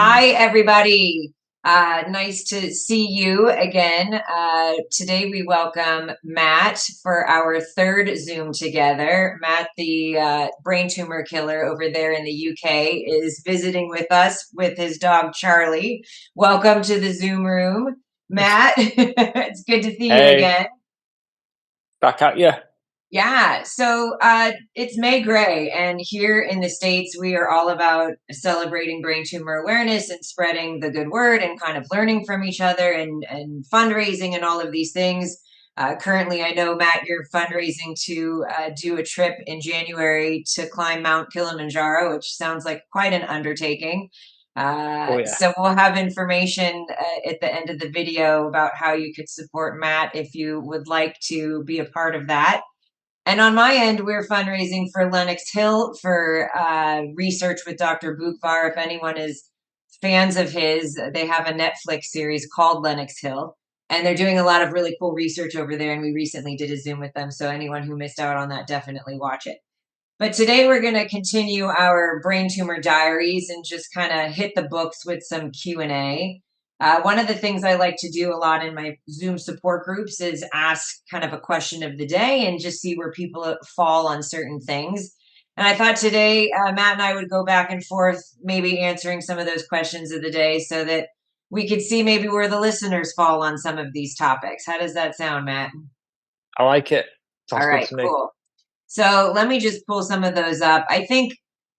Hi, everybody. Nice to see you again. Today we welcome Matt for our third Zoom together. Matt, the brain tumor killer over there in the UK, is visiting with us with his dog Charlie. Welcome to the Zoom room, Matt. It's good to see you Hey, again. back at you. Yeah, so it's May Gray, and here in the States, we are all about celebrating brain tumor awareness and spreading the good word and kind of learning from each other and fundraising and all of these things. Currently, I know, Matt, you're fundraising to do a trip in January to climb Mount Kilimanjaro, which sounds like quite an undertaking. Oh yeah. So we'll have information at the end of the video about how you could support Matt if you would like to be a part of that. And on my end, we're fundraising for Lenox Hill for research with Dr. Bukvar. If anyone is fans of his, they have a Netflix series called Lenox Hill, and they're doing a lot of really cool research over there. And we recently did a Zoom with them, so anyone who missed out on that, definitely watch it. But today we're going to continue our brain tumor diaries and just kind of hit the books with some Q&A. One of the things I like to do a lot in my Zoom support groups is ask kind of a question of the day and just see where people fall on certain things. And I thought today Matt and I would go back and forth, maybe answering some of those questions of the day so that we could see maybe where the listeners fall on some of these topics. How does that sound, Matt? I like it. All Sounds good right, to me. cool. So let me just pull some of those up. I think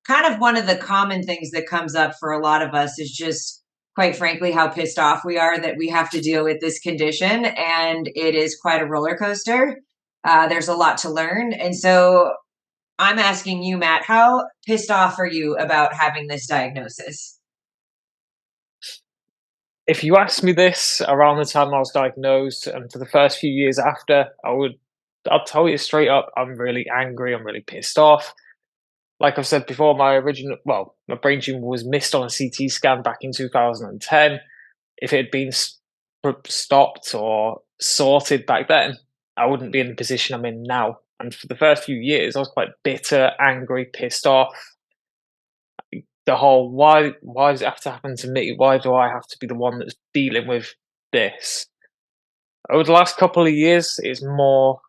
kind of one of the common things that comes up for a lot of us is just, quite frankly, how pissed off we are that we have to deal with this condition. And it is quite a roller coaster. There's a lot to learn. And so I'm asking you, Matt, how pissed off are you about having this diagnosis? If you asked me this around the time I was diagnosed and for the first few years after, I'll tell you straight up, I'm really angry, I'm really pissed off. Like I've said before, my brain tumor was missed on a CT scan back in 2010. If it had been stopped or sorted back then, I wouldn't be in the position I'm in now. And for the first few years, I was quite bitter, angry, pissed off. The whole why does it have to happen to me? Why do I have to be the one that's dealing with this? Over the last couple of years, it's more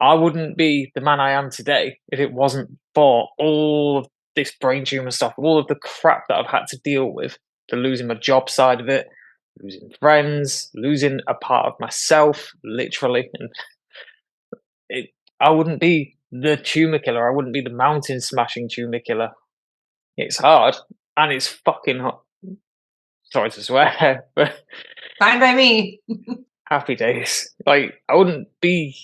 I wouldn't be the man I am today if it wasn't for all of this brain tumor stuff, all of the crap that I've had to deal with, the losing my job side of it, losing friends, losing a part of myself, literally. And it, I wouldn't be the tumor killer. I wouldn't be the mountain smashing tumor killer. It's hard and it's fucking hot. Sorry to swear, but Fine by me. happy days. Like I wouldn't be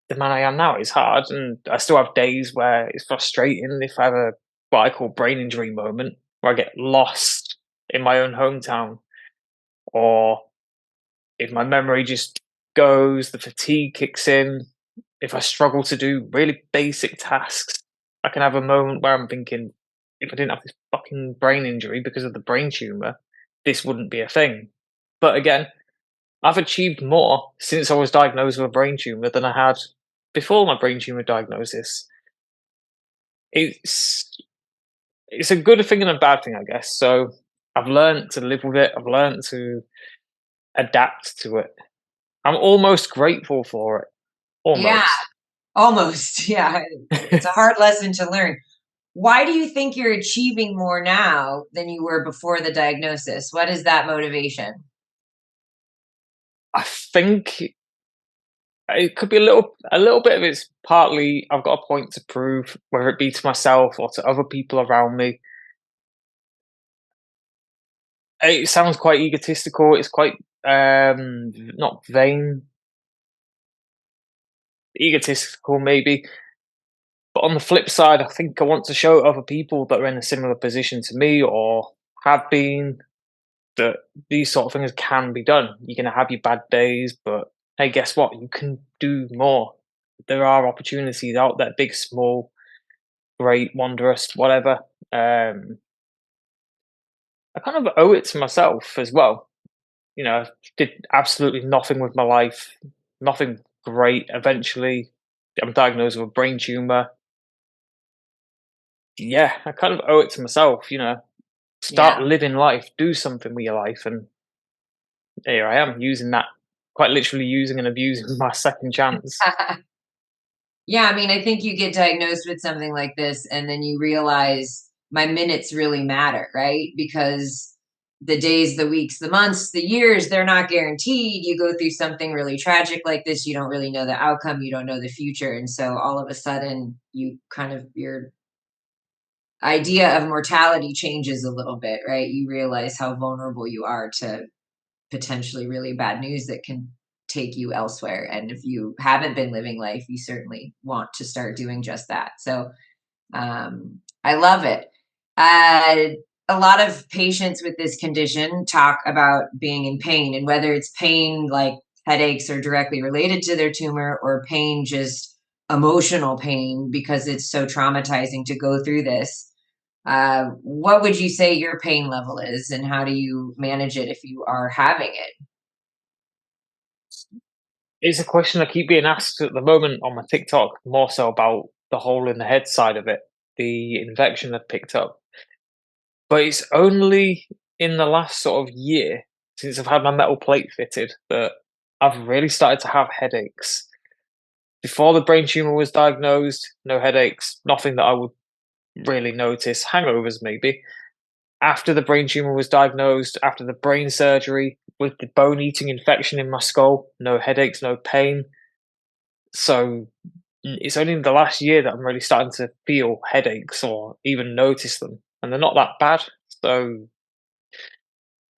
the man I am now. It's hard, and I still have days where it's frustrating if I have a what I call brain injury moment where I get lost in my own hometown, or if my memory just goes, the fatigue kicks in. If I struggle to do really basic tasks, I can have a moment where I'm thinking, if I didn't have this fucking brain injury because of the brain tumor, this wouldn't be a thing. But again, I've achieved more since I was diagnosed with a brain tumor than I had before my brain tumor diagnosis. It's it's a good thing and a bad thing, I guess. So I've learned to live with it. I've learned to adapt to it. I'm almost grateful for it. Yeah, Almost. almost. Yeah, it's a hard lesson to learn. Why do you think you're achieving more now than you were before the diagnosis? What is that motivation? I think it could be a little bit of it's partly I've got a point to prove, whether it be to myself or to other people around me. It sounds quite egotistical. It's quite not vain, egotistical maybe. But on the flip side, I think I want to show other people that are in a similar position to me or have been that these sort of things can be done. You're gonna have your bad days, but hey, guess what? You can do more. There are opportunities out there, big, small, great, wondrous, whatever. I kind of owe it to myself as well. I did absolutely nothing with my life, nothing great. Eventually, I'm diagnosed with a brain tumor. Yeah, I kind of owe it to myself. start Yeah. living life, do something with your life. And here I am using that, quite literally using and abusing my second chance. Yeah, I mean, I think you get diagnosed with something like this, and then you realize my minutes really matter, right? Because the days, the weeks, the months, the years, they're not guaranteed. You go through something really tragic like this, you don't really know the outcome, you don't know the future. And so all of a sudden, you kind of, your idea of mortality changes a little bit, right? You realize how vulnerable you are to potentially really bad news that can take you elsewhere. And if you haven't been living life, you certainly want to start doing just that. So I love it. A lot of patients with this condition talk about being in pain, and whether it's pain like headaches are directly related to their tumor, or pain, just emotional pain, because it's so traumatizing to go through this. What would you say your pain level is, and how do you manage it if you are having it? It's a question I keep being asked at the moment on my TikTok, more so about the hole in the head side of it, the infection I've picked up. But it's only in the last sort of year since I've had my metal plate fitted that I've really started to have headaches. Before the brain tumor was diagnosed, no headaches, nothing that I would really notice. Hangovers, maybe. After the brain tumor was diagnosed, after the brain surgery, with the bone eating infection in my skull, no headaches, no pain. So it's only in the last year that I'm really starting to feel headaches or even notice them, and they're not that bad. So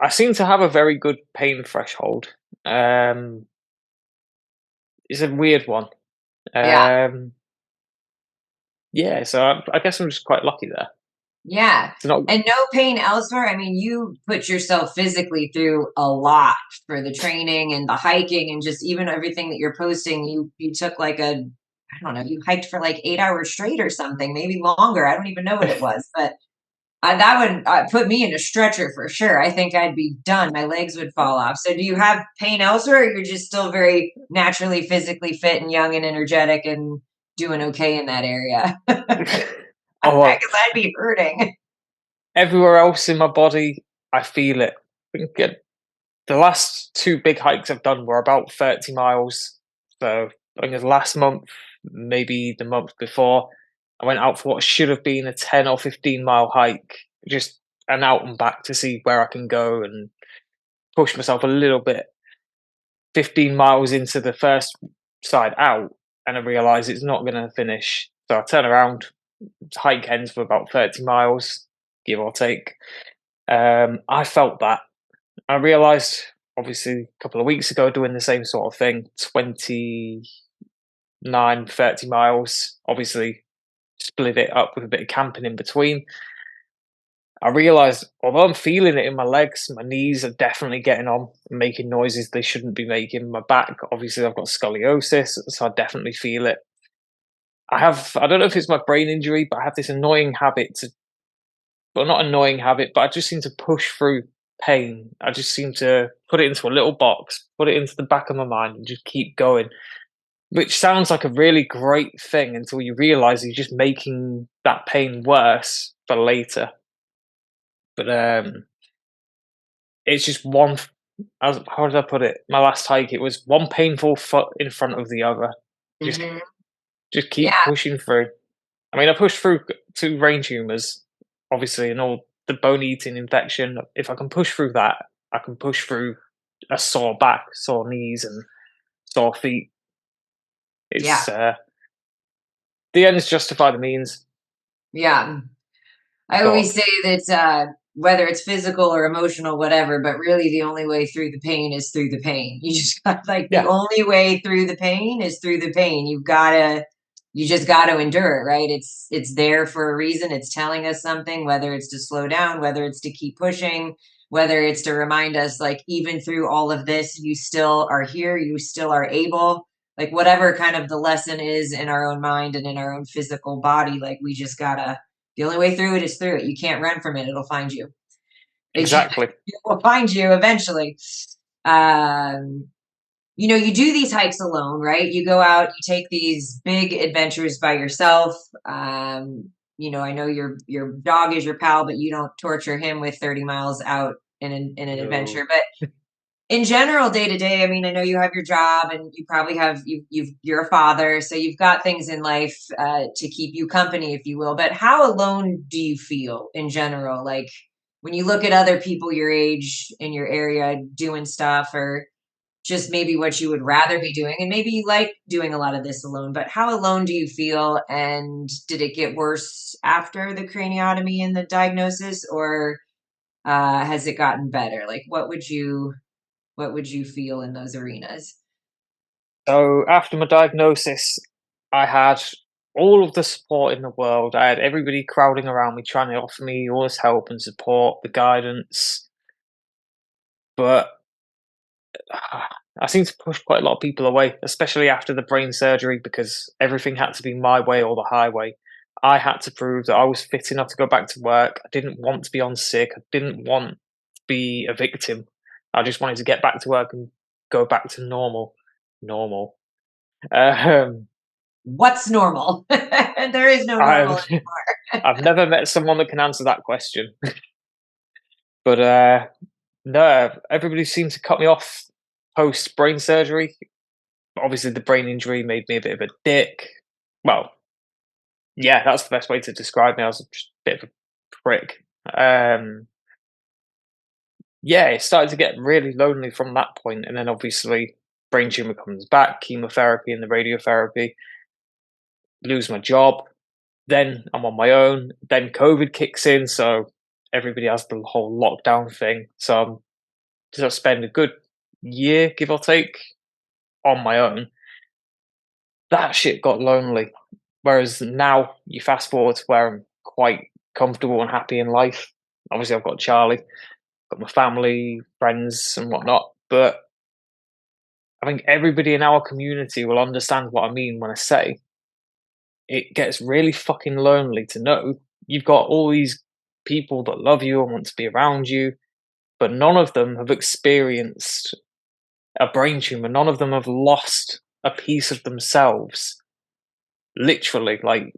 I seem to have a very good pain threshold. Um, it's a weird one. Yeah. Um, yeah, so I guess I'm just quite lucky there. Yeah. It's not. And no pain elsewhere. I mean, you put yourself physically through a lot for the training and the hiking, and just even everything that you're posting. You took like a, I don't know, you hiked for like 8 hours straight or something, maybe longer. I don't even know what it was, but that would put me in a stretcher for sure. I think I'd be done. My legs would fall off. So do you have pain elsewhere, or you're just still very naturally physically fit and young and energetic and doing okay in that area? Oh well, Because I'd be hurting. everywhere else in my body, I feel it. I think the last two big hikes I've done were about 30 miles. So I think it was last month, maybe the month before, I went out for what should have been a 10 or 15-mile hike, just an out and back to see where I can go and push myself a little bit. 15 miles into the first side out, and I realise it's not going to finish. So I turn around, hike ends for about 30 miles, give or take. I felt that. I realised, obviously, a couple of weeks ago, doing the same sort of thing, 29, 30 miles, obviously, split it up with a bit of camping in between. I realised, although I'm feeling it in my legs, my knees are definitely getting on, making noises they shouldn't be making. My back, obviously, I've got scoliosis, so I definitely feel it. I don't know if it's my brain injury, but I have this annoying habit to, well, not annoying habit, but I just seem to push through pain. I just seem to put it into a little box, put it into the back of my mind, and just keep going. Which sounds like a really great thing until you realize you're just making that pain worse for later. But it's just one. How did I put it? My last hike, it was one painful foot in front of the other. Just, Hmm. just keep Yeah. pushing through. I mean, I pushed through two brain tumors, obviously, and all the bone eating infection. If I can push through that, I can push through a sore back, sore knees, and sore feet. Yeah. It's the ends justify the means. Yeah. I Sort always of. say that whether it's physical or emotional, whatever, but really the only way through the pain is through the pain. You just got, like, the Yeah, only way through the pain is through the pain. You just gotta endure it, right? It's there for a reason. It's telling us something, whether it's to slow down, whether it's to keep pushing, whether it's to remind us, like, even through all of this, you still are here, you still are able. Like, whatever kind of the lesson is in our own mind and in our own physical body, like, we just gotta, the only way through it is through it. You can't run from it. It'll find you. It, exactly. it will find you eventually. Um, you do these hikes alone, right? You go out, you take these big adventures by yourself. I know your dog is your pal, but you don't torture him with 30 miles out in an No. adventure. But in general, day to day, I mean, I know you have your job and you probably have you're a father, so you've got things in life to keep you company, if you will. But how alone do you feel in general? Like when you look at other people your age in your area doing stuff, or just maybe what you would rather be doing, and maybe you like doing a lot of this alone. But how alone do you feel? And did it get worse after the craniotomy and the diagnosis, or has it gotten better? Like, what would you feel in those arenas? So after my diagnosis, I had all of the support in the world. I had everybody crowding around me, trying to offer me all this help and support, the guidance. But I seem to push quite a lot of people away, especially after the brain surgery, because everything had to be my way or the highway. I had to prove that I was fit enough to go back to work. I didn't want to be on sick. I didn't want to be a victim. I just wanted to get back to work and go back to normal. Normal. Um, What's normal? There is no normal I've anymore. I've never met someone that can answer that question. But no, everybody seemed to cut me off post brain surgery. Obviously, the brain injury made me a bit of a dick. Well, yeah, that's the best way to describe me. I was just a bit of a prick. Yeah, it started to get really lonely from that point, and then obviously brain tumor comes back, chemotherapy and the radiotherapy, lose my job. Then I'm on my own. Then COVID kicks in, so everybody has the whole lockdown thing. So I'm just spend a good year, give or take, on my own. That shit got lonely. Whereas now you fast forward to where I'm quite comfortable and happy in life. Obviously, I've got Charlie, got my family, friends, and whatnot. But I think everybody in our community will understand what I mean when I say it gets really fucking lonely to know you've got all these people that love you and want to be around you, but none of them have experienced a brain tumor. None of them have lost a piece of themselves. Literally, like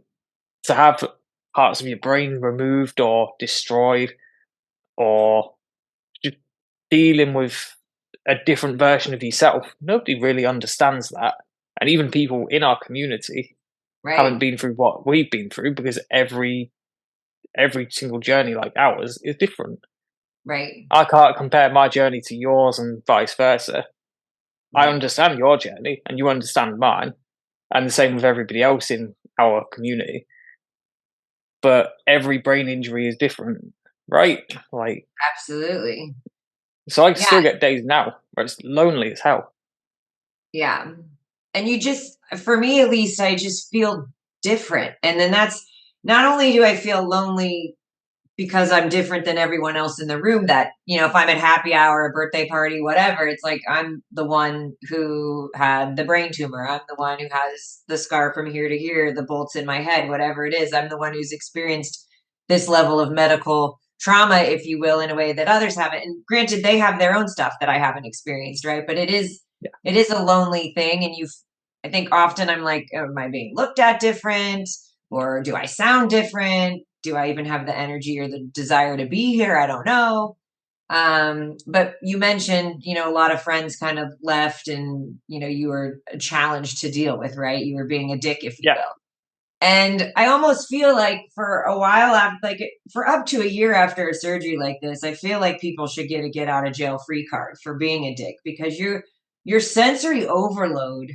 to have parts of your brain removed or destroyed, or just dealing with a different version of yourself. Nobody really understands that. And even people in our community haven't Right, been through what we've been through, because every single journey like ours is different. right, I can't compare my journey to yours and vice versa. I right. understand your journey and you understand mine, and the same with everybody else in our community. But every brain injury is different, right? Like, Absolutely. so I Yeah, still get days now where it's lonely as hell. yeah. And for me at least, I just feel different. And then that's not only do I feel lonely because I'm different than everyone else in the room, that, if I'm at happy hour, a birthday party, whatever, it's like I'm the one who had the brain tumor. I'm the one who has the scar from here to here, the bolts in my head, whatever it is. I'm the one who's experienced this level of medical trauma, if you will, in a way that others haven't. And granted, they have their own stuff that I haven't experienced, right? But it is Yeah. it is a lonely thing. And I think often I'm like, am I being looked at different? Or do I sound different? Do I even have the energy or the desire to be here? I don't know. But you mentioned, a lot of friends kind of left, and, you were a challenge to deal with, right? You were being a dick, if you Yeah. will. And I almost feel like for a while after, like for up to a year after a surgery like this, I feel like people should get a get out of jail free card for being a dick, because your sensory overload,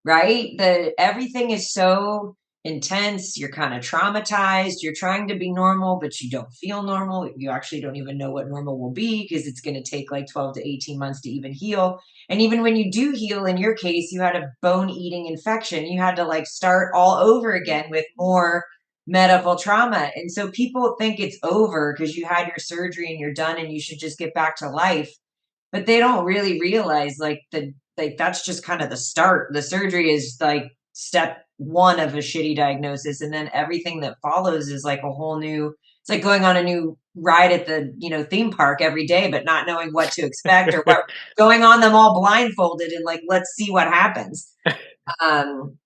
right? Everything is so intense. You're kind of traumatized. You're trying to be normal, but you don't feel normal. You actually don't even know what normal will be, because it's going to take like 12 to 18 months to even heal. And even when you do heal, in your case, you had a bone eating infection. You had to like start all over again with more medical trauma. And so people think it's over because you had your surgery and you're done and you should just get back to life. But they don't really realize like that's just kind of the start. The surgery is like step one of a shitty diagnosis. And then everything that follows is like a whole new, it's like going on a new ride at the, theme park every day, but not knowing what to expect, or what, going on them all blindfolded and like, let's see what happens. Um,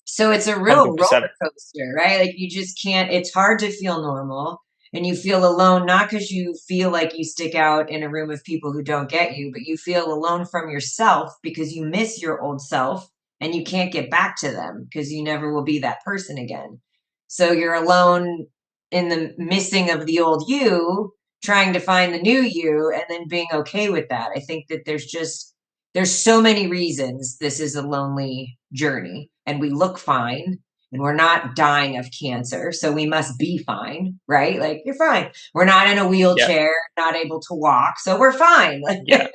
So it's a real 100%. roller coaster, right? Like you just can't, it's hard to feel normal and you feel alone, not because you feel like you stick out in a room of people who don't get you, but you feel alone from yourself because you miss your old self and you can't get back to them because you never will be that person again. So you're alone in the missing of the old you, trying to find the new you and then being okay with that. I think that there's so many reasons this is a lonely journey and we look fine and we're not dying of cancer, so we must be fine, right? Like you're fine, we're not in a Yeah, wheelchair, not able to walk, so we're fine. yeah,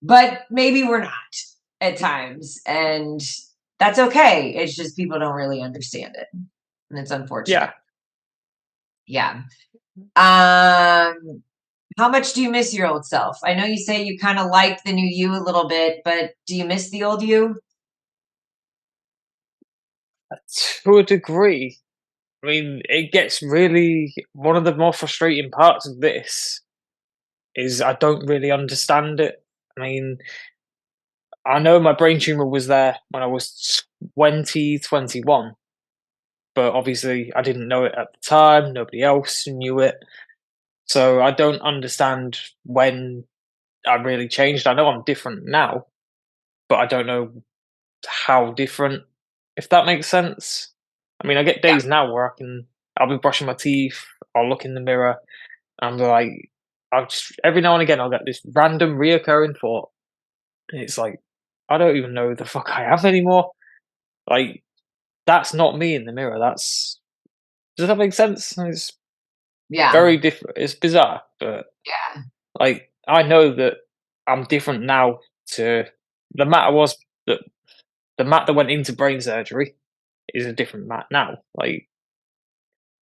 But maybe we're not at times, and that's okay. It's just people don't really understand it, and it's unfortunate. yeah. Yeah. How much do you miss your old self? I know you say you kind of like the new you a little bit, but do you miss the old you? To a degree. I mean, it gets really one of the more frustrating parts of this is I don't really understand it. I mean, I know my brain tumor was there when I was 2021, but obviously I didn't know it at the time. Nobody else knew it. So I don't understand when I really changed. I know I'm different now, but I don't know how different, if that makes sense. I mean, I get Yeah. days now where I'll be brushing my teeth, I'll look in the mirror, and I'm like, I'll just, every now and again, I'll get this random reoccurring thought. And it's like, I don't even know who the fuck I am anymore. Like, that's not me in the mirror. Does that make sense? It's Yeah. very different. It's bizarre, but Yeah. like, I know that I'm different now to the Matt I was, that the Matt that went into brain surgery is a different Matt now. Like,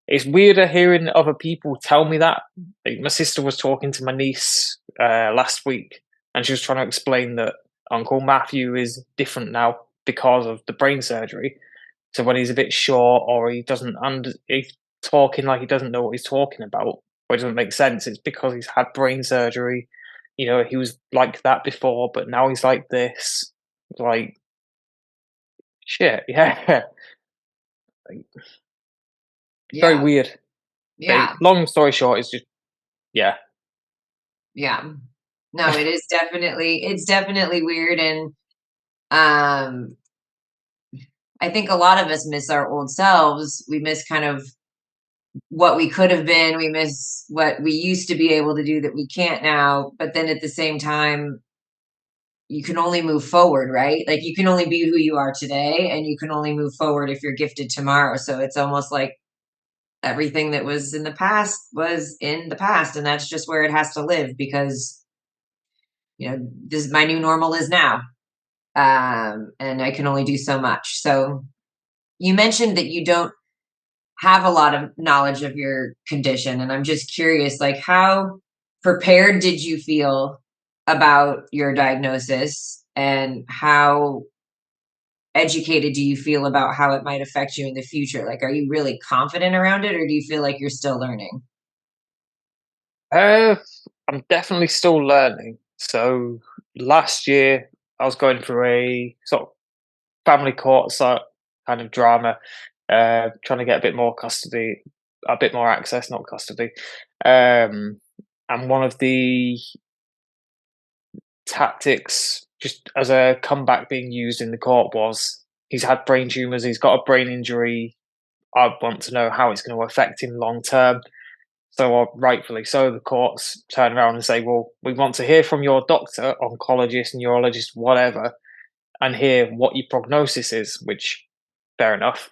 it's weirder hearing other people tell me that. Like, my sister was talking to my niece last week, and she was trying to explain that Uncle Matthew is different now because of the brain surgery. So when he's a bit short or he's talking like he doesn't know what he's talking about, or it doesn't make sense, it's because he's had brain surgery. You know, he was like that before, but now he's like this. Like, shit, yeah. Like, very Yeah. weird. But Yeah. long story short, it's just, yeah. Yeah. No, it's definitely weird. And um I think a lot of us miss our old selves. We miss kind of what we could have been. We miss what we used to be able to do that we can't now. But then at the same time, you can only move forward, right? Like you can only be who you are today and you can only move forward if you're gifted tomorrow. So it's almost like everything that was in the past was in the past and that's just where it has to live because this my new normal is now. And I can only do so much. So you mentioned that you don't have a lot of knowledge of your condition, and I'm just curious, like how prepared did you feel about your diagnosis, and how educated do you feel about how it might affect you in the future? Like, are you really confident around it, or do you feel like you're still learning? Uh, I'm definitely still learning. So last year, I was going through a sort of family court kind of drama, trying to get a bit more custody, a bit more access, not custody. And one of the tactics, just as a comeback being used in the court, was he's had brain tumors, he's got a brain injury. I want to know how it's going to affect him long term. So, rightfully so, the courts turn around and say, well, we want to hear from your doctor, oncologist, neurologist, whatever, and hear what your prognosis is, which, fair enough.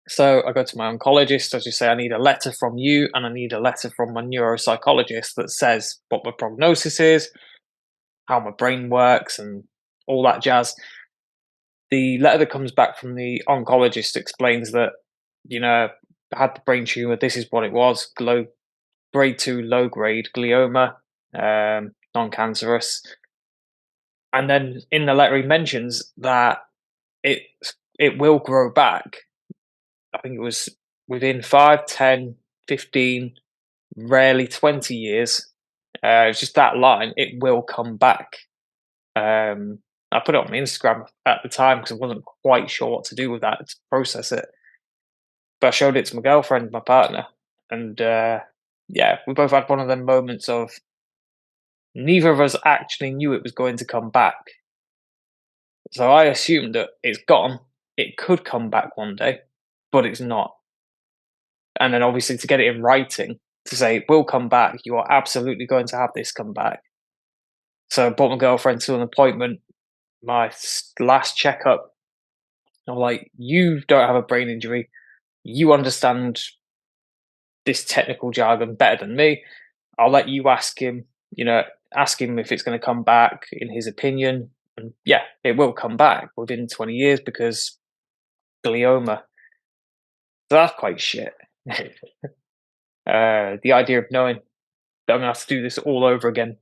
So, I go to my oncologist, as you say, I need a letter from you, and I need a letter from my neuropsychologist that says what my prognosis is, how my brain works, and all that jazz. The letter that comes back from the oncologist explains that, I had the brain tumor, this is what it was, grade 2 low grade glioma, non-cancerous. And then in the letter he mentions that it it will grow back. I think it was within 5, 10, 15, rarely 20 years. It's just that line, it will come back. I put it on my Instagram at the time because I wasn't quite sure what to do with that to process it. But I showed it to my girlfriend, my partner, and yeah, we both had one of them moments of neither of us actually knew it was going to come back. So I assumed that it's gone. It could come back one day, but it's not. And then obviously to get it in writing to say it will come back, you are absolutely going to have this come back. So I brought my girlfriend to an appointment, my last checkup. I'm like, you don't have a brain injury. You understand this technical jargon better than me. I'll let you ask him, ask him if it's going to come back in his opinion. And yeah, it will come back within 20 years because glioma. So that's quite shit. The idea of knowing that I'm going to have to do this all over again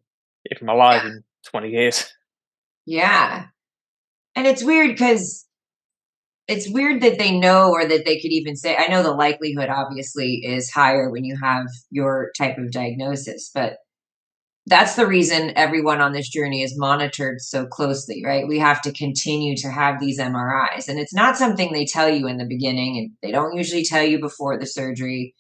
if I'm alive in 20 years. Yeah. And it's weird that they know or that they could even say, I know the likelihood obviously is higher when you have your type of diagnosis, but that's the reason everyone on this journey is monitored so closely, right? We have to continue to have these MRIs. And it's not something they tell you in the beginning, and they don't usually tell you before the surgery.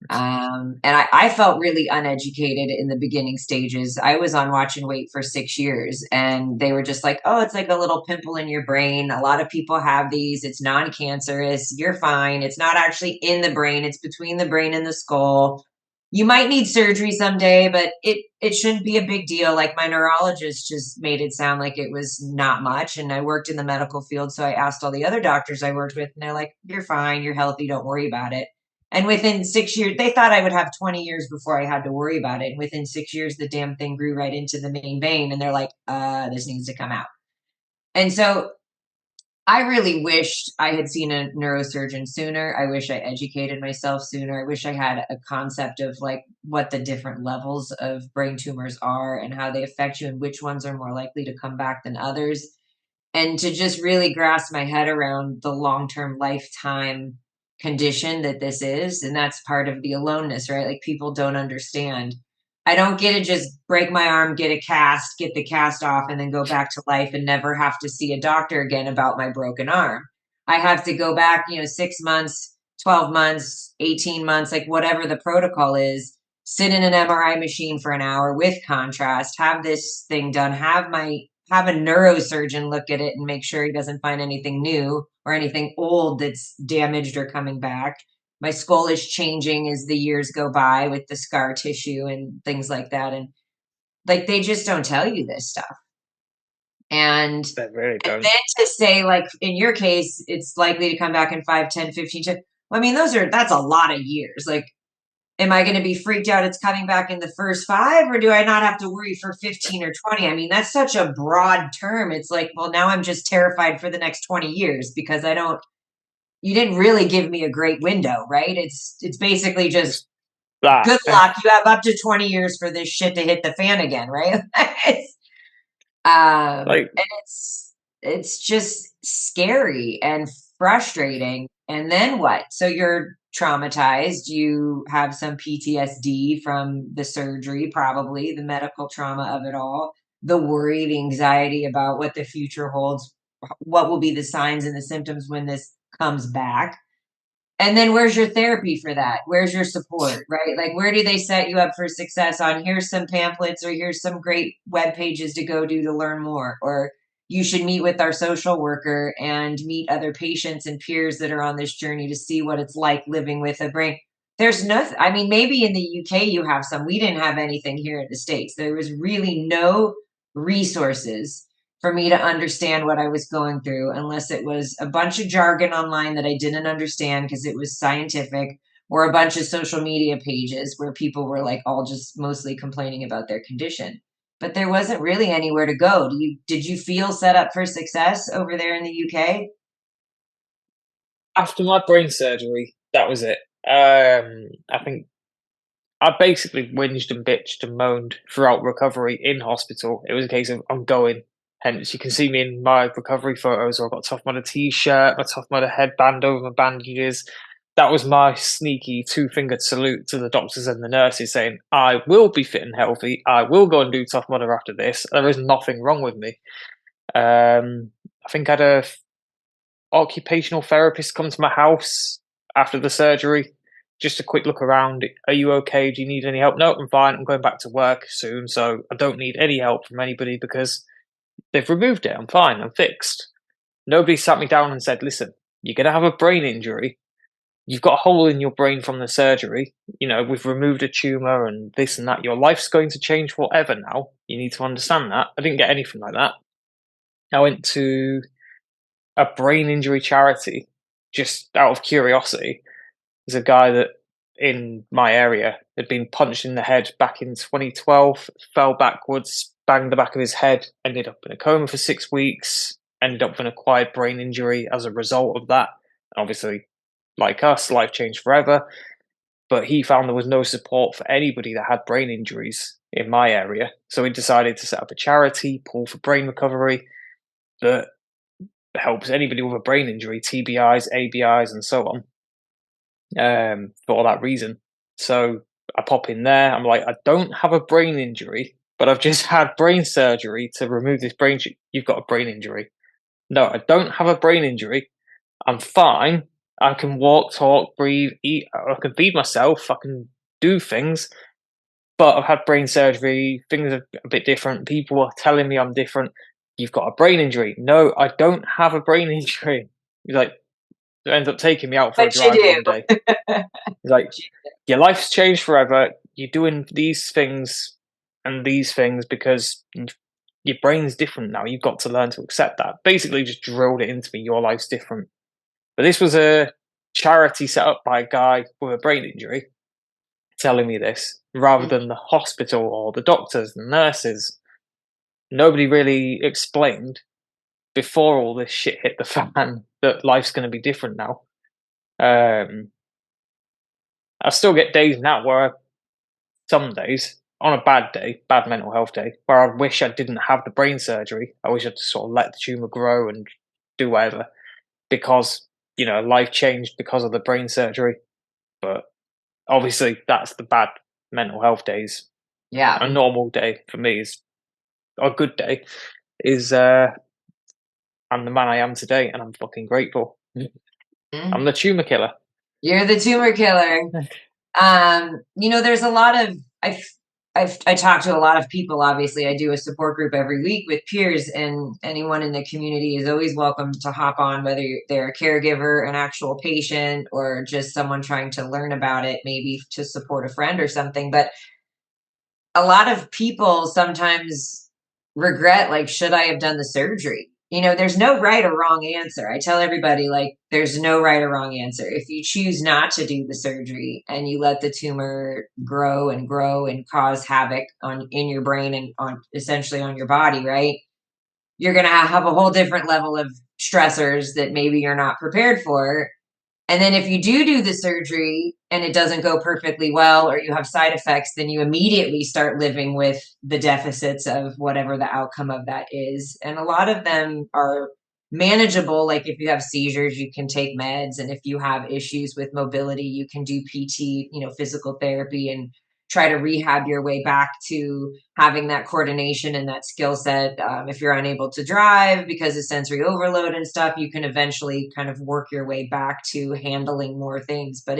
And I felt really uneducated in the beginning stages. I was on watch and wait for 6 years, and they were just like, oh, it's like a little pimple in your brain. A lot of people have these. It's non cancerous. You're fine. It's not actually in the brain, it's between the brain and the skull. You might need surgery someday, but it shouldn't be a big deal. Like my neurologist just made it sound like it was not much. And I worked in the medical field. So I asked all the other doctors I worked with, and they're like, you're fine, you're healthy, don't worry about it. And within 6 years, they thought I would have 20 years before I had to worry about it. And within 6 years, the damn thing grew right into the main vein. And they're like, this needs to come out. And so I really wished I had seen a neurosurgeon sooner. I wish I educated myself sooner. I wish I had a concept of like what the different levels of brain tumors are and how they affect you and which ones are more likely to come back than others. And to just really grasp my head around the long-term lifetime condition that this is, and that's part of the aloneness, right? Like people don't understand. I don't get to just break my arm, get a cast, get the cast off, and then go back to life and never have to see a doctor again about my broken arm. I have to go back, 6 months, 12 months, 18 months, like whatever the protocol is, sit in an MRI machine for an hour with contrast, have this thing done, have a neurosurgeon look at it and make sure he doesn't find anything new or anything old that's damaged or coming back. My skull is changing as the years go by with the scar tissue and things like that. And like they just don't tell you this stuff. And They really and don't. then to say, like in your case, it's likely to come back in 5, 10, 15. I mean, that's a lot of years. Like, am I going to be freaked out it's coming back in the first 5, or do I not have to worry for 15 or 20? I mean, that's such a broad term. It's like, well, now I'm just terrified for the next 20 years because you didn't really give me a great window, right? It's basically just Just that. good luck. You have up to 20 years for this shit to hit the fan again, right? Like, And it's just scary and frustrating. And then what? So you're traumatized. You have some PTSD from the surgery, probably the medical trauma of it all, the worry, the anxiety about what the future holds, what will be the signs and the symptoms when this comes back. And then where's your therapy for that? Where's your support, right? Like, where do they set you up for success on here's some pamphlets or here's some great web pages to go to learn more? Or you should meet with our social worker and meet other patients and peers that are on this journey to see what it's like living with a brain. There's nothing, I mean, maybe in the UK you have some. We didn't have anything here in the States. There was really no resources for me to understand what I was going through unless it was a bunch of jargon online that I didn't understand because it was scientific, or a bunch of social media pages where people were like all just mostly complaining about their condition. But there wasn't really anywhere to go. Did you feel set up for success over there in the UK? after my brain surgery, that was it. I think I basically whinged and bitched and moaned throughout recovery in hospital. It was a case of I'm going. Hence, you can see me in my recovery photos where I've got a Tough Mudder t-shirt, my Tough Mudder headband over my bandages. That was my sneaky two-fingered salute to the doctors and the nurses saying, I will be fit and healthy. I will go and do Tough Mudder after this. There is nothing wrong with me. I think I had a occupational therapist come to my house after the surgery. Just a quick look around. Are you okay? Do you need any help? No, I'm fine. I'm going back to work soon, so I don't need any help from anybody because they've removed it. I'm fine. I'm fixed. Nobody sat me down and said, listen, you're going to have a brain injury. You've got a hole in your brain from the surgery. We've removed a tumor and this and that. Your life's going to change forever now. You need to understand that. I didn't get anything like that. I went to a brain injury charity just out of curiosity. There's a guy that in my area had been punched in the head back in 2012, fell backwards, banged the back of his head, ended up in a coma for 6 weeks, ended up with an acquired brain injury as a result of that. Obviously, like us, life changed forever. But he found there was no support for anybody that had brain injuries in my area. So he decided to set up a charity, Pool for Brain Recovery, that helps anybody with a brain injury, TBIs, ABIs, and so on, for that reason. So I pop in there. I'm like, I don't have a brain injury, but I've just had brain surgery to remove this brain. You've got a brain injury. No, I don't have a brain injury. I'm fine. I can walk, talk, breathe, eat. I can feed myself. I can do things. But I've had brain surgery. Things are a bit different. People are telling me I'm different. You've got a brain injury. No, I don't have a brain injury. He's like, ends up taking me out for a But you drive one do. day. He's like, your life's changed forever. You're doing these things and these things because your brain's different now. You've got to learn to accept that. Basically, just drilled it into me. Your life's different. But this was a charity set up by a guy with a brain injury telling me this rather Mm. than the hospital or the doctors and nurses. Nobody really explained before all this shit hit the fan that life's going to be different now. Um, I still get days now where some days, on a bad day, bad mental health day, where I wish I didn't have the brain surgery. I wish I'd sort of let the tumor grow and do whatever because, life changed because of the brain surgery. But obviously, that's the bad mental health days. Yeah. A normal day for me is a good day is I'm the man I am today and I'm fucking grateful. I'm Mhm. the tumor killer. You're the tumor killer. There's a lot of I talk to a lot of people. Obviously, I do a support group every week with peers, and anyone in the community is always welcome to hop on, whether they're a caregiver, an actual patient, or just someone trying to learn about it, maybe to support a friend or something. But a lot of people sometimes regret, like, should I have done the surgery? There's no right or wrong answer. I tell everybody, like, there's no right or wrong answer. If you choose not to do the surgery and you let the tumor grow and cause havoc in your brain and on essentially on your body, right? You're going to have a whole different level of stressors that maybe you're not prepared for, and then if you do the surgery and it doesn't go perfectly well or you have side effects, then you immediately start living with the deficits of whatever the outcome of that is. And a lot of them are manageable. Like if you have seizures, you can take meds. And if you have issues with mobility, you can do PT, physical therapy, and try to rehab your way back to having that coordination and that skill set. If you're unable to drive because of sensory overload and stuff, you can eventually kind of work your way back to handling more things. But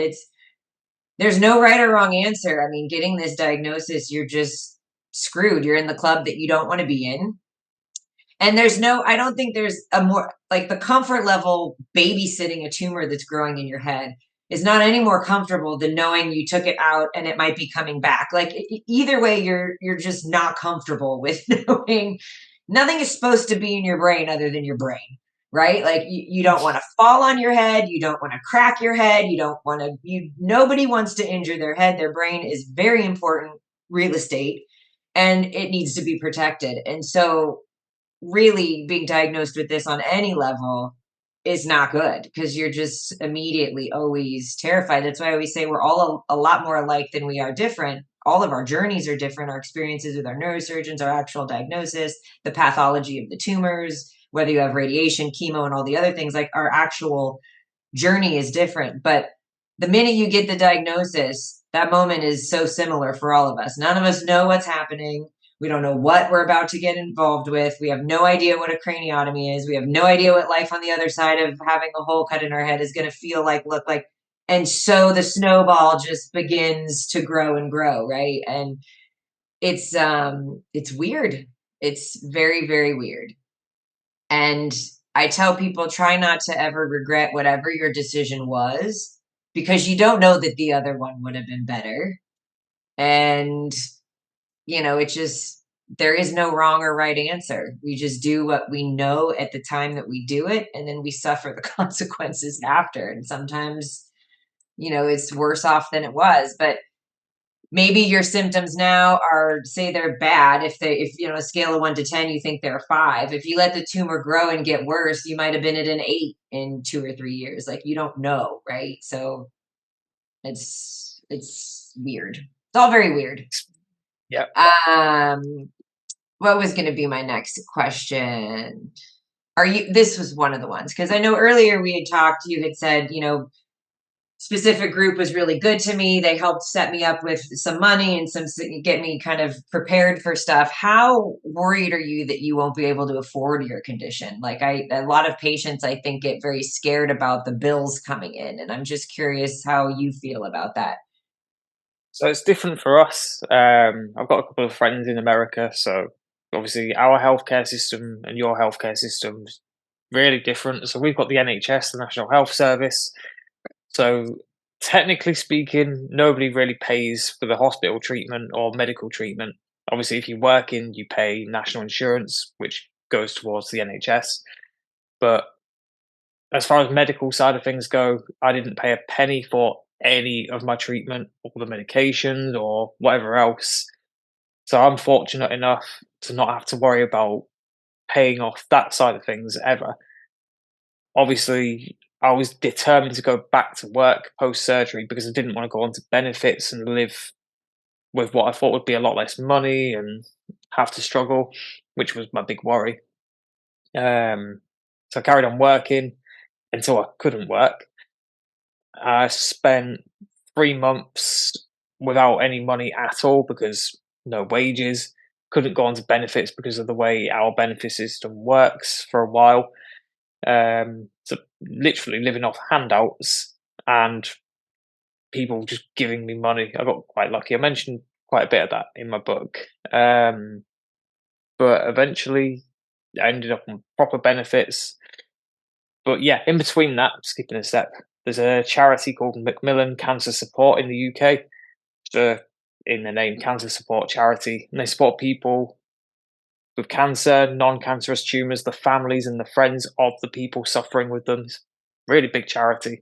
there's no right or wrong answer. I mean, getting this diagnosis, you're just screwed. You're in the club that you don't want to be in. And I don't think there's a more, like, the comfort level babysitting a tumor that's growing in your head is not any more comfortable than knowing you took it out and it might be coming back. Like either way, you're just not comfortable with knowing nothing is supposed to be in your brain other than your brain, right? Like you don't want to fall on your head, you don't want to crack your head, nobody wants to injure their head. Their brain is very important real estate and it needs to be protected. And so really being diagnosed with this on any level is not good because you're just immediately always terrified. That's why I always say we're all a lot more alike than we are different. All of our journeys are different. Our experiences with our neurosurgeons, our actual diagnosis, the pathology of the tumors, whether you have radiation, chemo, and all the other things, like our actual journey is different. But the minute you get the diagnosis, that moment is so similar for all of us. None of us know what's happening. We don't know what we're about to get involved with. We have no idea what a craniotomy is. We have no idea what life on the other side of having a hole cut in our head is going to feel like, look like. And so the snowball just begins to grow and grow, right? And it's weird. It's very, very weird. And I tell people, try not to ever regret whatever your decision was, because you don't know that the other one would have been better. And it just, there is no wrong or right answer. We just do what we know at the time that we do it, and then we suffer the consequences after. And sometimes, it's worse off than it was. But maybe your symptoms now are, say they're bad. If a scale of 1 to 10, you think they're a 5. If you let the tumor grow and get worse, you might have been at an 8 in 2 or 3 years. Like, you don't know, right? So it's weird. It's all very weird. Yeah. What was going to be my next question? This was one of the ones, because I know earlier we had talked, you had said, specific group was really good to me. They helped set me up with some money and get me kind of prepared for stuff. How worried are you that you won't be able to afford your condition? Like, a lot of patients, I think, get very scared about the bills coming in, and I'm just curious how you feel about that. So it's different for us. I've got a couple of friends in America, so obviously our healthcare system and your healthcare system is really different. So we've got the NHS, the National Health Service. So technically speaking, nobody really pays for the hospital treatment or medical treatment. Obviously, if you work in, you pay national insurance, which goes towards the NHS. But as far as medical side of things go, I didn't pay a penny for any of my treatment or the medications or whatever else. So I'm fortunate enough to not have to worry about paying off that side of things ever. Obviously, I was determined to go back to work post surgery because I didn't want to go on to benefits and live with what I thought would be a lot less money and have to struggle, which was my big worry. So I carried on working until I couldn't work. I spent 3 months without any money at all because no wages. Couldn't go on to benefits because of the way our benefit system works for a while. So literally living off handouts and people just giving me money. I got quite lucky. I mentioned quite a bit of that in my book. But eventually I ended up on proper benefits. But yeah, in between that, skipping a step, there's a charity called Macmillan Cancer Support in the UK. It's in the name, cancer support charity, and they support people with cancer, non-cancerous tumours, the families and the friends of the people suffering with them. It's a really big charity.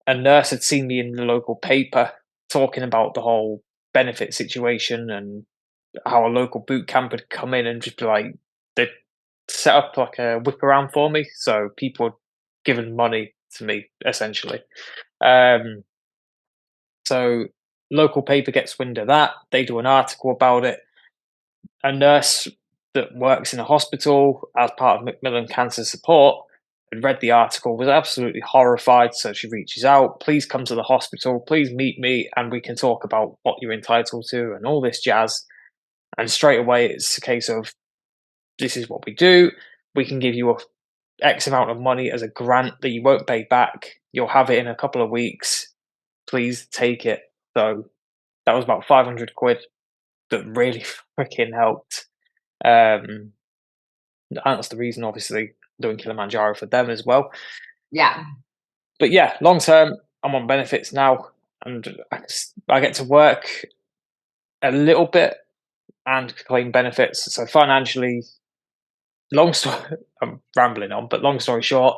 A nurse had seen me in the local paper talking about the whole benefit situation and how a local boot camp had come in and just be like, they'd set up like a whip around for me. So people had given money to me essentially. Um, so local paper gets wind of that. They do an article about it. A nurse that works in a hospital as part of Macmillan Cancer Support had read the article, was absolutely horrified. So she reaches out, please come to the hospital, please meet me, and we can talk about what you're entitled to and all this jazz. And straight away, it's a case of this is what we do. We can give you a X amount of money as a grant that you won't pay back. You'll have it in a couple of weeks. Please take it. So that was about 500 quid that really freaking helped. That's the reason, obviously, doing Kilimanjaro for them as well. Yeah. But yeah, long term, I'm on benefits now, and I get to work a little bit and claim benefits. So financially, long story, I'm rambling on, but long story short,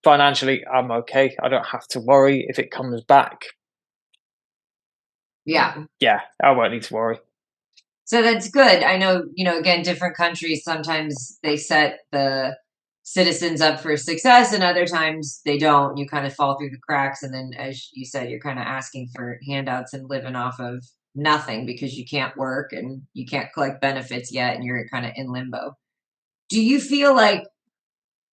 financially, I'm okay. I don't have to worry if it comes back. Yeah. Yeah, I won't need to worry. So that's good. I know, again, different countries, sometimes they set the citizens up for success and other times they don't. You kind of fall through the cracks. And then, as you said, you're kind of asking for handouts and living off of nothing because you can't work and you can't collect benefits yet and you're kind of in limbo. Do you feel like,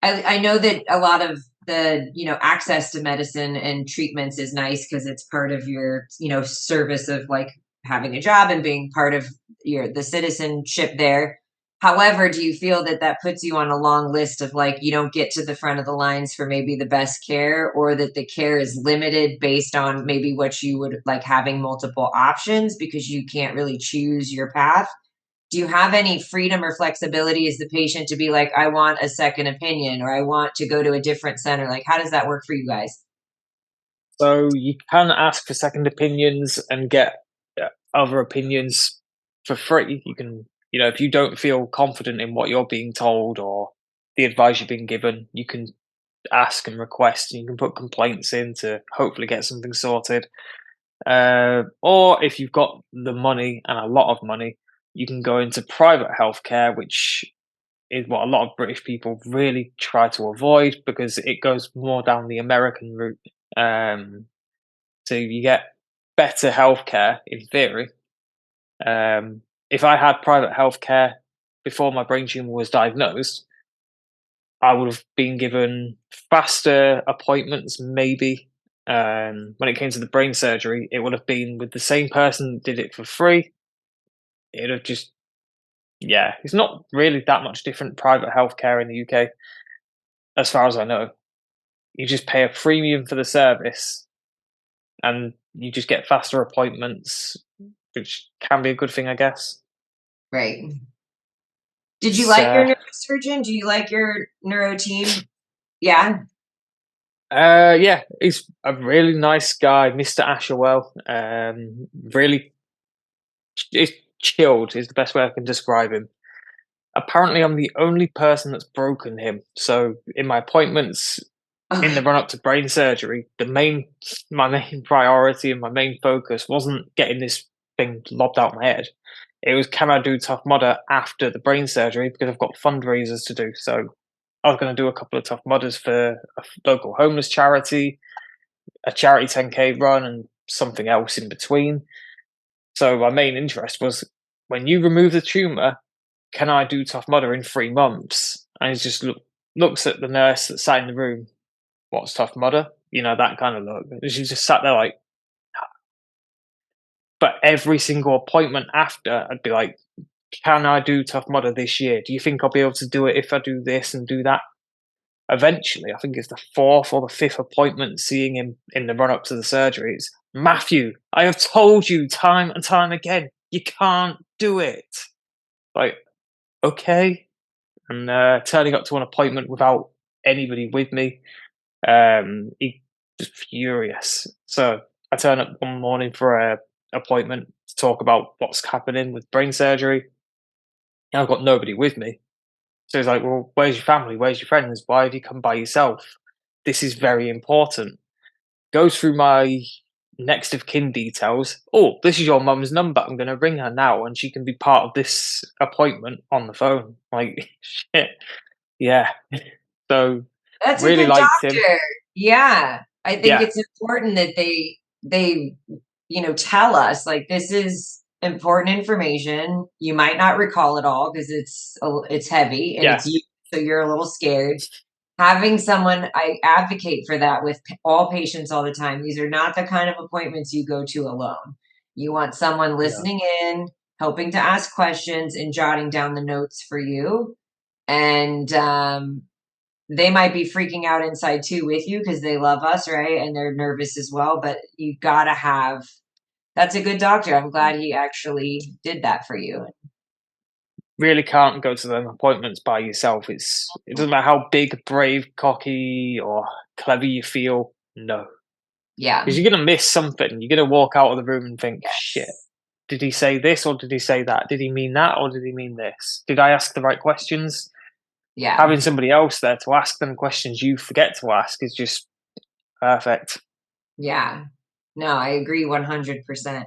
I know that a lot of the, access to medicine and treatments is nice because it's part of your, service of like having a job and being part of the citizenship there. However, do you feel that that puts you on a long list of like you don't get to the front of the lines for maybe the best care, or that the care is limited based on maybe what you would like having multiple options because you can't really choose your path? Do you have any freedom or flexibility as the patient to be like, I want a second opinion or I want to go to a different center? Like, how does that work for you guys? So you can ask for second opinions and get other opinions for free. You can, if you don't feel confident in what you're being told or the advice you've been given, you can ask and request, and you can put complaints in to hopefully get something sorted. Or if you've got the money and a lot of money, you can go into private healthcare, which is what a lot of British people really try to avoid because it goes more down the American route. Um, so you get better healthcare in theory. If I had private healthcare before my brain tumor was diagnosed, I would have been given faster appointments, maybe. When it came to the brain surgery, it would have been with the same person that did it for free. It'd have just, yeah, it's not really that much different private healthcare in the UK, as far as I know. You just pay a premium for the service and you just get faster appointments, which can be a good thing, I guess. Right. Did you It's, like your neurosurgeon? Do you like your neuro team? Yeah. yeah, he's a really nice guy, Mr. Asherwell. Really, it's chilled is the best way I can describe him. Apparently, I'm the only person that's broken him. So in my appointments, in the Okay. run up to brain surgery, my main priority and my main focus wasn't getting this thing lobbed out my head. It was, can I do Tough Mudder after the brain surgery because I've got fundraisers to do. So I was going to do a couple of Tough Mudders for a local homeless charity, a charity 10K run, and something else in between. So my main interest was, when you remove the tumor, can I do Tough Mudder in 3 months? And he just looks at the nurse that sat in the room. What's Tough Mudder? That kind of look. And she just sat there like, but every single appointment after, I'd be like, can I do Tough Mudder this year? Do you think I'll be able to do it if I do this and do that? Eventually, I think it's the fourth or the fifth appointment seeing him in the run up to the surgery. It's, Matthew, I have told you time and time again, you can't do it. Like, okay. And turning up to an appointment without anybody with me, he was furious. So I turn up one morning for a appointment to talk about what's happening with brain surgery. And I've got nobody with me. So he's like, well, where's your family? Where's your friends? Why have you come by yourself? This is very important. Goes through my next of kin details. Oh, this is your mum's number. I'm going to ring her now and she can be part of this appointment on the phone. Like, shit. Yeah. So That's a really good liked him. doctor. Yeah. I think Yeah. it's important that they tell us like this is important information. You might not recall it all because it's heavy and Yeah. it's you, so you're a little scared. Having someone, I advocate for that with all patients all the time. These are not the kind of appointments you go to alone. You want someone No. listening in, helping to ask questions and jotting down the notes for you. And they might be freaking out inside too with you because they love us, right? And they're nervous as well. But you gotta have that's a good doctor. I'm glad he actually did that for you. Really can't go to them appointments by yourself. It doesn't matter how big, brave, cocky, or clever you feel. No, Yeah. because you're gonna miss something. You're gonna walk out of the room and think, "Shit, Yes. did he say this or did he say that? Did he mean that or did he mean this? Did I ask the right questions?" Yeah. Having somebody else there to ask them questions you forget to ask is just perfect. Yeah. No, I agree 100%.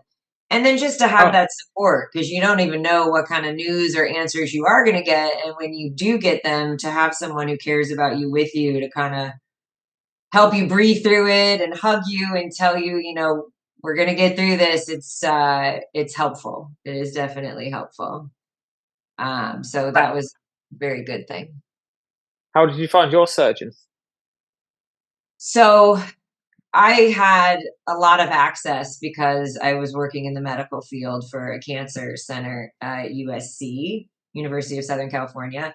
And then just to have Oh, that support because you don't even know what kind of news or answers you are going to get. And when you do get them, to have someone who cares about you with you to kind of help you breathe through it and hug you and tell you, we're going to get through this. It's helpful. It is definitely helpful. So uh, that was a very good thing. how did you find your surgeon? So I had a lot of access because I was working in the medical field for a cancer center at USC, University of Southern California.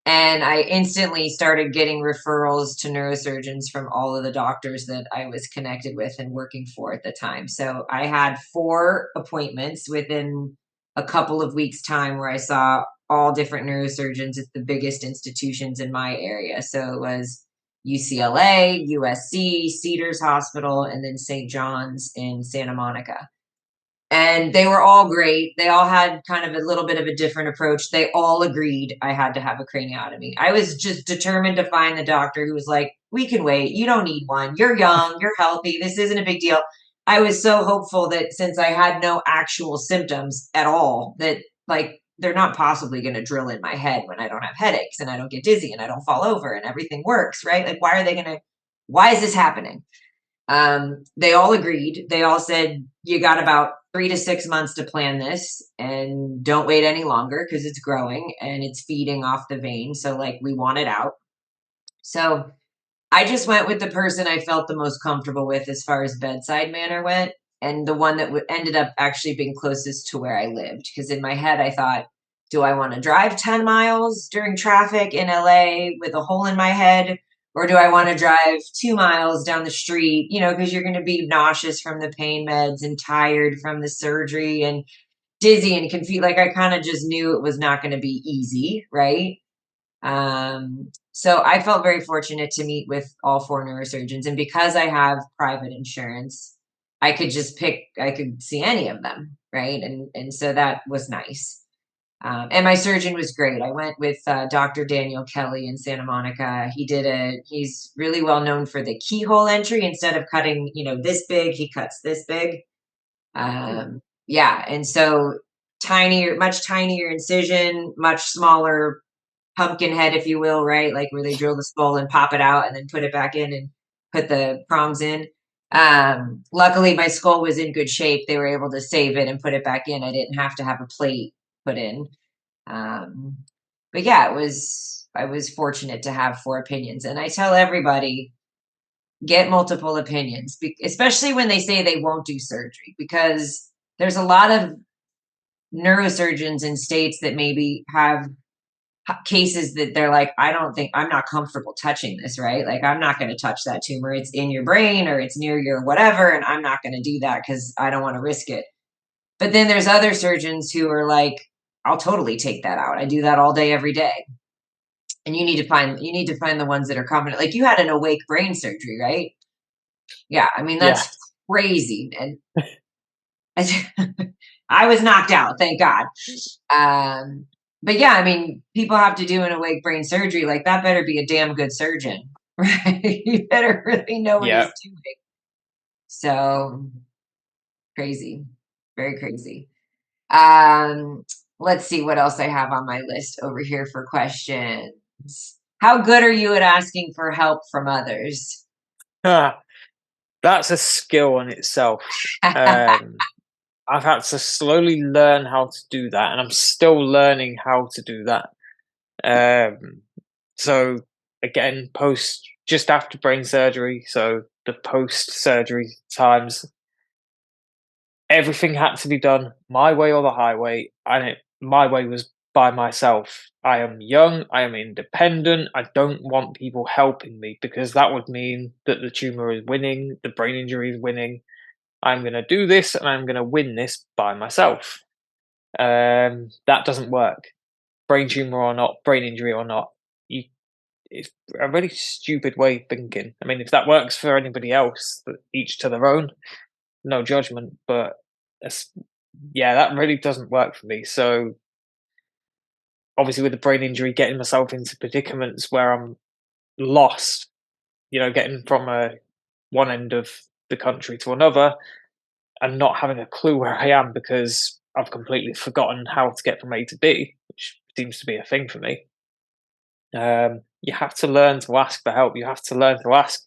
And I instantly started getting referrals to neurosurgeons from all of the doctors that I was connected with and working for at the time. So I had 4 appointments within a couple of weeks' time where I saw all different neurosurgeons at the biggest institutions in my area. So it was UCLA, USC, Cedars Hospital, and then St. John's in Santa Monica. And they were all great. They all had kind of a little bit of a different approach. They all agreed I had to have a craniotomy. I was just determined to find the doctor who was like, "We can wait. You don't need one. You're young. You're healthy. This isn't a big deal." I was so hopeful that since I had no actual symptoms at all, that like they're not possibly going to drill in my head when I don't have headaches and I don't get dizzy and I don't fall over and everything works, right? Like, why are they going to, why is this happening? They all agreed. They all said, you got about 3 to 6 months to plan this and don't wait any longer because it's growing and it's feeding off the vein. So, like, we want it out. So, I just went with the person I felt the most comfortable with as far as bedside manner went, and the one that ended up actually being closest to where I lived. Because in my head, I thought, do I want to drive 10 miles during traffic in LA with a hole in my head? Or do I want to drive 2 miles down the street? Because you're going to be nauseous from the pain meds and tired from the surgery and dizzy and confused. Like, I kind of just knew it was not going to be easy, right? So I felt very fortunate to meet with all 4 neurosurgeons. And because I have private insurance, I could see any of them. Right. And so that was nice. And my surgeon was great. I went with Dr. Daniel Kelly in Santa Monica. He's really well known for the keyhole entry. Instead of cutting, this big, he cuts this big. Yeah. And so tinier, much tinier incision, much smaller pumpkin head, if you will, right? Like where they drill the skull and pop it out and then put it back in and put the prongs in. Luckily, my skull was in good shape. They were able to save it and put it back in. I didn't have to have a plate put in. Um, but yeah, I was fortunate to have 4 opinions. And I tell everybody, get multiple opinions, especially when they say they won't do surgery, because there's a lot of neurosurgeons in states that maybe have cases that they're like, I don't think, I'm not comfortable touching this, right? Like, I'm not going to touch that tumor. It's in your brain or it's near your whatever. And I'm not going to do that because I don't want to risk it. But then there's other surgeons who are like, I'll totally take that out. I do that all day, every day. And you need to find the ones that are confident. Like, you had an awake brain surgery, right? Yeah. I mean, Yeah, that's crazy. And I was knocked out, thank God. Um, but yeah, I mean, people have to do an awake brain surgery. Like, that better be a damn good surgeon, right? You better really know what yeah. he's doing. So crazy, very crazy. Um, let's see what else I have on my list over here for questions. How good are you at asking for help from others? That's a skill in itself. Um, I've had to slowly learn how to do that, and I'm still learning how to do that. Um, so again, post just after brain surgery, so the post surgery times, everything had to be done my way or the highway, and my way was by myself. I am young, I am independent, I don't want people helping me because that would mean that the tumor is winning, the brain injury is winning. I'm going to do this and I'm going to win this by myself. That doesn't work. Brain tumor or not, brain injury or not, you, it's a really stupid way of thinking. I mean, if that works for anybody else, each to their own, no judgment. But it's, yeah, that really doesn't work for me. So obviously, with the brain injury, getting myself into predicaments where I'm lost, getting from one end of the country to another and not having a clue where I am because I've completely forgotten how to get from A to B, which seems to be a thing for me. You have to learn to ask for help. You have to learn to ask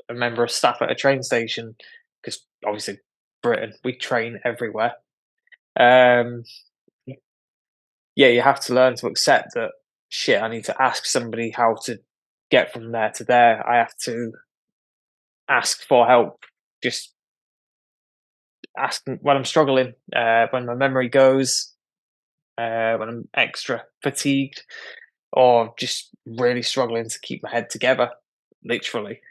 a member of staff at a train station because obviously Britain, we train everywhere. Um, yeah, you have to learn to accept that shit. I need to ask somebody how to get from there to there. I have to ask for help. Just ask when I'm struggling, when my memory goes, when I'm extra fatigued, or just really struggling to keep my head together. Literally,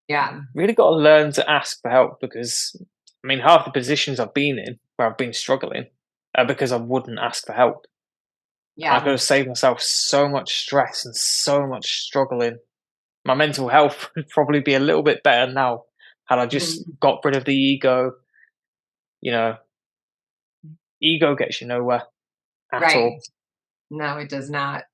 Yeah. really got to learn to ask for help because I mean, half the positions I've been in where I've been struggling are because I wouldn't ask for help. I could Yeah. have saved myself so much stress and so much struggling. My mental health would probably be a little bit better now had I just Mhm. got rid of the ego. You know, ego gets you nowhere at Right. all. No, it does not.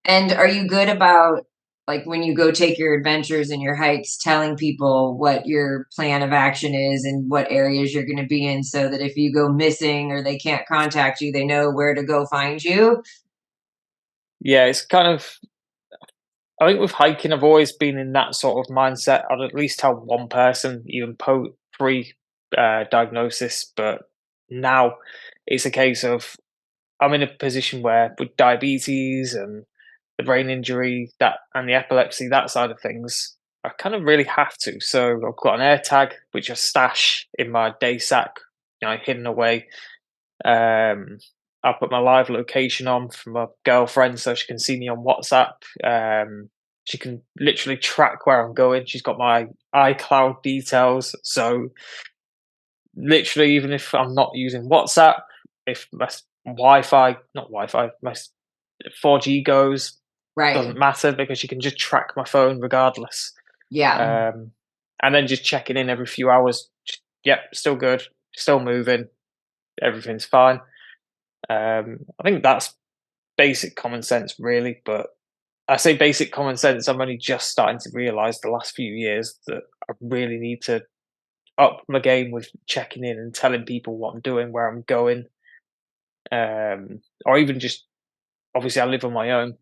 And are you good about, like, when you go take your adventures and your hikes, telling people what your plan of action is and what areas you're going to be in so that if you go missing or they can't contact you, they know where to go find you? Yeah, it's kind of. I think with hiking, I've always been in that sort of mindset. I'd at least tell one person, even pre diagnosis. But now it's a case of I'm in a position where with diabetes and the brain injury that and the epilepsy, that side of things, I kind of really have to. So I've got an air tag which I stash in my day sack, hidden away. Um, I put my live location on for my girlfriend so she can see me on WhatsApp. She can literally track where I'm going. She's got my iCloud details, so literally, even if I'm not using WhatsApp, if my Wi-Fi, not Wi-Fi, my 4G goes, Right. doesn't matter because you can just track my phone regardless. Yeah. Um, and then just checking in every few hours. Yep, still good, still moving, everything's fine. I think that's basic common sense, really. But I say basic common sense. I'm only just starting to realize the last few years that I really need to up my game with checking in and telling people what I'm doing, where I'm going, or even just obviously I live on my own.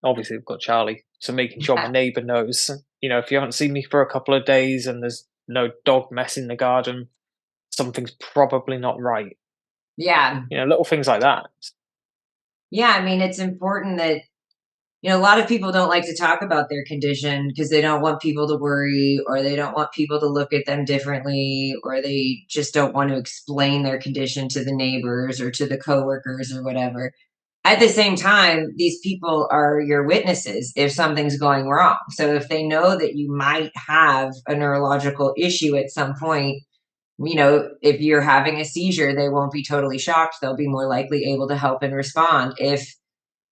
Obviously, I've got Charlie, so making sure my neighbour knows. If you haven't seen me for a couple of days and there's no dog mess in the garden, something's probably not right. Yeah. Little things like that. Yeah. I mean, it's important that, a lot of people don't like to talk about their condition because they don't want people to worry or they don't want people to look at them differently or they just don't want to explain their condition to the neighbors or to the coworkers or whatever. At the same time, these people are your witnesses if something's going wrong. So if they know that you might have a neurological issue at some point, if you're having a seizure, they won't be totally shocked. They'll be more likely able to help and respond. If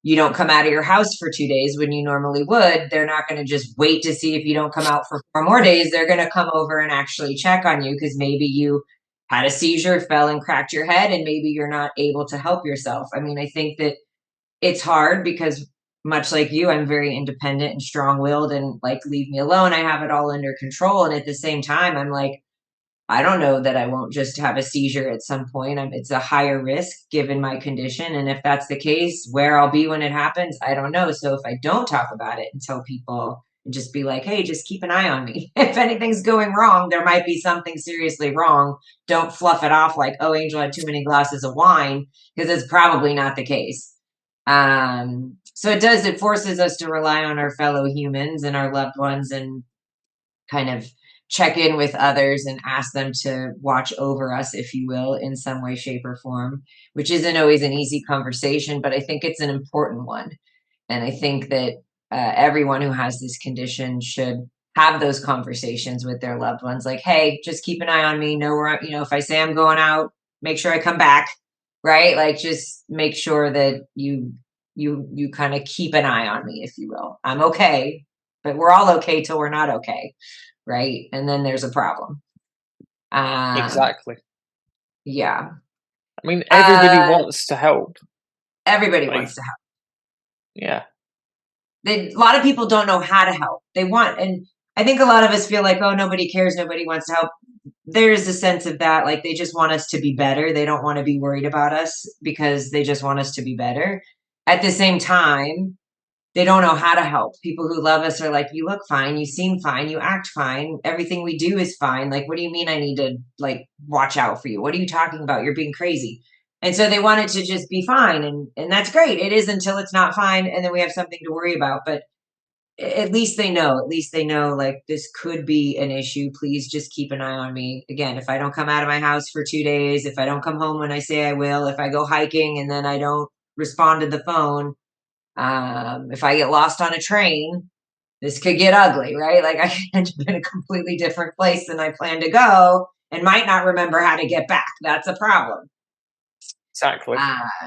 you don't come out of your house for 2 days when you normally would, they're not going to just wait to see if you don't come out for 4 more days. They're going to come over and actually check on you because maybe you had a seizure, fell and cracked your head, and maybe you're not able to help yourself. I mean, I think that it's hard because much like you, I'm very independent and strong willed and like, leave me alone. I have it all under control. And at the same time, I'm like, I don't know that I won't just have a seizure at some point. It's a higher risk given my condition. And if that's the case, where I'll be when it happens, I don't know. So if I don't talk about it and tell people and just be like, hey, just keep an eye on me. If anything's going wrong, there might be something seriously wrong. Don't fluff it off like, oh, Angel had too many glasses of wine, because it's probably not the case. So it forces us to rely on our fellow humans and our loved ones and kind of check in with others and ask them to watch over us, if you will, in some way, shape, or form, which isn't always an easy conversation, but I think it's an important one. And I think that everyone who has this condition should have those conversations with their loved ones like, hey, just keep an eye on me. Know where, if I say I'm going out, make sure I come back. Right. Like, just make sure that you kind of keep an eye on me, if you will. I'm okay, but we're all okay till we're not okay, right? And then there's a problem. Um, Exactly. yeah. I mean, everybody Uh, wants to help. Everybody wants Like, to help. yeah, A lot of people don't know how to help. And I think a lot of us feel like, oh, nobody cares, nobody wants to help. There's a sense of that, like, they just want us to be better. They don't want to be worried about us because they just want us to be better. At the same time, they don't know how to help. People who love us are like, you look fine, you seem fine, you act fine, everything we do is fine. Like, what do you mean I need to, like, watch out for you? What are you talking about? You're being crazy. And so they want it to just be fine. And that's great. It is until it's not fine, and then we have something to worry about. But at least they know. At least they know, like, this could be an issue. Please just keep an eye on me. Again, if I don't come out of my house for 2 days, if I don't come home when I say I will, if I go hiking and then I don't respond to the phone, if I get lost on a train, this could get ugly, right? Like, I could end up in a completely different place than I plan to go and might not remember how to get back. That's a problem. Exactly.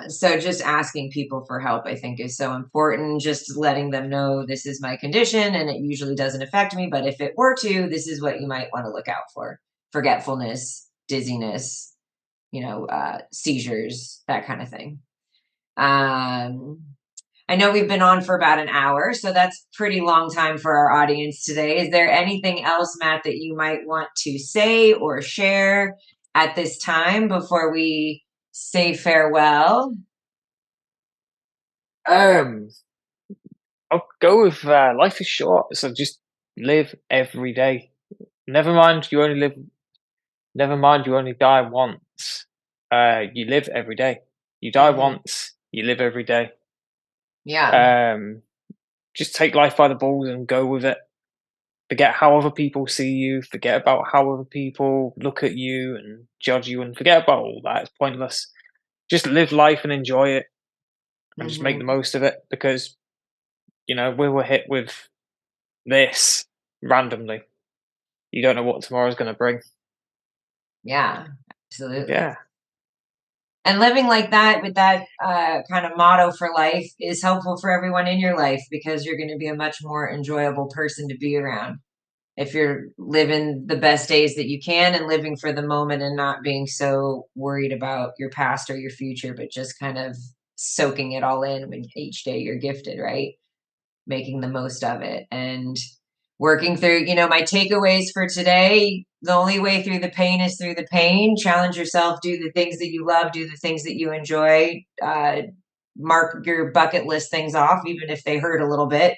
So just asking people for help, I think, is so important. Just letting them know this is my condition and it usually doesn't affect me, but if it were to, this is what you might want to look out for: forgetfulness, dizziness, seizures, that kind of thing. Um, I know we've been on for about an hour, so that's pretty long time for our audience today. Is there anything else, Matt, that you might want to say or share at this time before we say farewell? Um, I'll go with life is short, so just live every day. Never mind you only live. Never mind you only die once. You live every day. You die Hmm. once. You live every day. Yeah. Um, just take life by the balls and go with it. Forget how other people see you. Forget about how other people look at you and judge you, and forget about all that. It's pointless. Just live life and enjoy it, and just make the Hmm. most of it because we were hit with this randomly. You don't know what tomorrow's going to bring. Yeah, absolutely. Yeah, And living like that with that kind of motto for life is helpful for everyone in your life because you're going to be a much more enjoyable person to be around if you're living the best days that you can and living for the moment and not being so worried about your past or your future, but just kind of soaking it all in when each day you're gifted, right? Making the most of it and working through, my takeaways for today. The only way through the pain is through the pain. Challenge yourself, do the things that you love, do the things that you enjoy. Mark your bucket list things off, even if they hurt a little bit.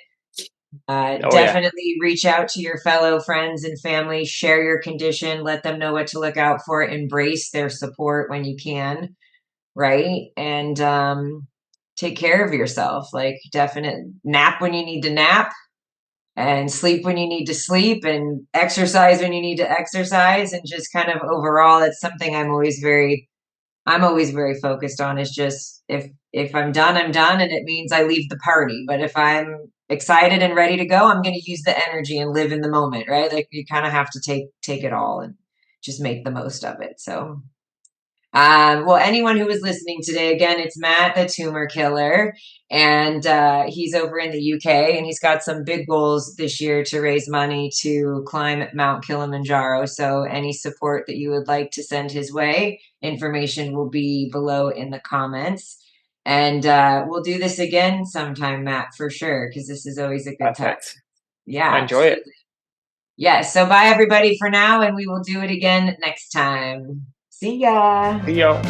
oh yeah, Definitely reach out to your fellow friends and family, share your condition, let them know what to look out for, embrace their support when you can, right? And take care of yourself. Like, definite nap when you need to nap, and sleep when you need to sleep, and exercise when you need to exercise. And just kind of overall, it's something I'm always very focused on, is just, if I'm done, I'm done, and it means I leave the party. But if I'm excited and ready to go, I'm going to use the energy and live in the moment, right? Like, you kind of have to take it all and just make the most of it. So well, anyone who was listening today, again, it's Matt, the tumor killer, and he's over in the UK, and he's got some big goals this year to raise money to climb Mount Kilimanjaro. So, any support that you would like to send his way, information will be below in the comments. And we'll do this again sometime, Matt, for sure, because this is always a good time. perfect. Yeah, Enjoy it. absolutely. Yeah. So, bye, everybody, for now, and we will do it again next time. See ya. See ya.